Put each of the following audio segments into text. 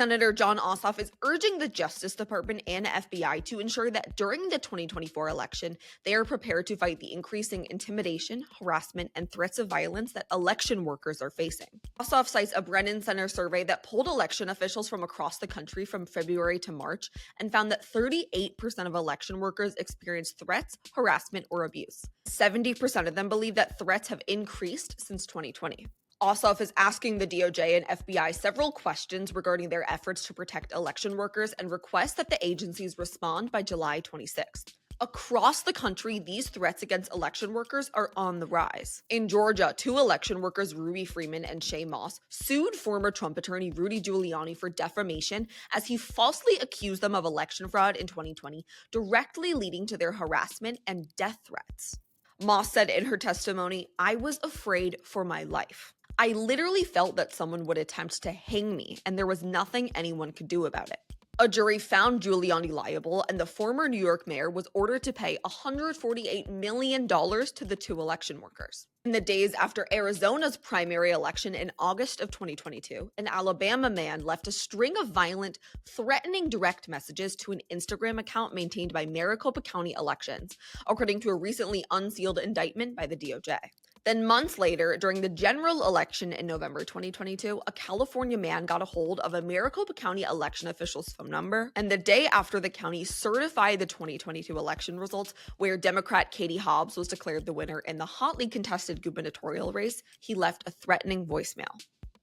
Senator Jon Ossoff is urging the Justice Department and FBI to ensure that during the 2024 election, they are prepared to fight the increasing intimidation, harassment, and threats of violence that election workers are facing. Ossoff cites a Brennan Center survey that polled election officials from across the country from February to March and found that 38% of election workers experienced threats, harassment, or abuse. 70% of them believe that threats have increased since 2020. Ossoff is asking the DOJ and FBI several questions regarding their efforts to protect election workers and requests that the agencies respond by July 26th. Across the country, these threats against election workers are on the rise. In Georgia, 2 election workers, Ruby Freeman and Shay Moss, sued former Trump attorney Rudy Giuliani for defamation as he falsely accused them of election fraud in 2020, directly leading to their harassment and death threats. Moss said in her testimony, "I was afraid for my life. I literally felt that someone would attempt to hang me, and there was nothing anyone could do about it." A jury found Giuliani liable, and the former New York mayor was ordered to pay $148 million to the 2 election workers. In the days after Arizona's primary election in August of 2022, an Alabama man left a string of violent, threatening direct messages to an Instagram account maintained by Maricopa County Elections, according to a recently unsealed indictment by the DOJ. Then months later, during the general election in November 2022, a California man got a hold of a Maricopa County election official's phone number, and the day after the county certified the 2022 election results, where Democrat Katie Hobbs was declared the winner in the hotly contested gubernatorial race, he left a threatening voicemail.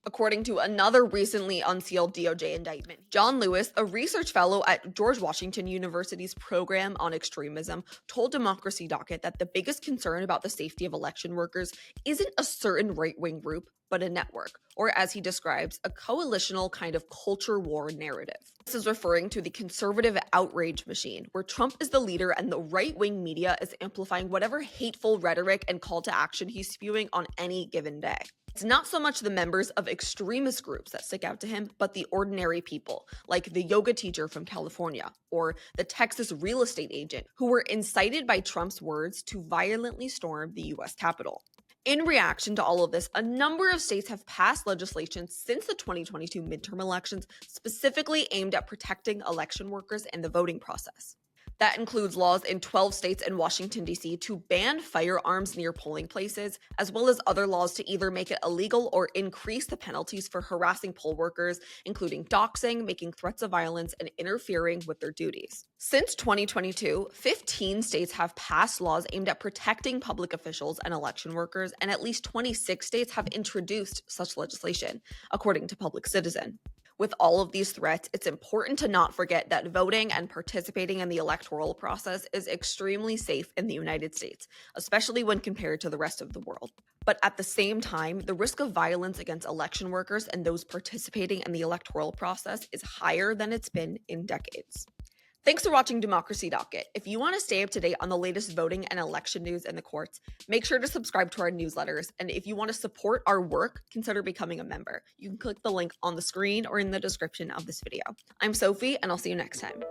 According to another recently unsealed DOJ indictment, John Lewis, a research fellow at George Washington University's program on extremism, told Democracy Docket that the biggest concern about the safety of election workers isn't a certain right-wing group, but a network, or as he describes, a coalitional kind of culture war narrative. This is referring to the conservative outrage machine, where Trump is the leader and the right-wing media is amplifying whatever hateful rhetoric and call to action he's spewing on any given day. It's not so much the members of extremist groups that stick out to him, but the ordinary people, like the yoga teacher from California or the Texas real estate agent, who were incited by Trump's words to violently storm the U.S. Capitol. In reaction to all of this, a number of states have passed legislation since the 2022 midterm elections specifically aimed at protecting election workers and the voting process. That includes laws in 12 states and Washington, D.C. to ban firearms near polling places, as well as other laws to either make it illegal or increase the penalties for harassing poll workers, including doxing, making threats of violence, and interfering with their duties. Since 2022, 15 states have passed laws aimed at protecting public officials and election workers, and at least 26 states have introduced such legislation, according to Public Citizen. With all of these threats, it's important to not forget that voting and participating in the electoral process is extremely safe in the United States, especially when compared to the rest of the world. But at the same time, the risk of violence against election workers and those participating in the electoral process is higher than it's been in decades. Thanks for watching Democracy Docket. If you want to stay up to date on the latest voting and election news in the courts, make sure to subscribe to our newsletters. And if you want to support our work, consider becoming a member. You can click the link on the screen or in the description of this video. I'm Sophie, and I'll see you next time.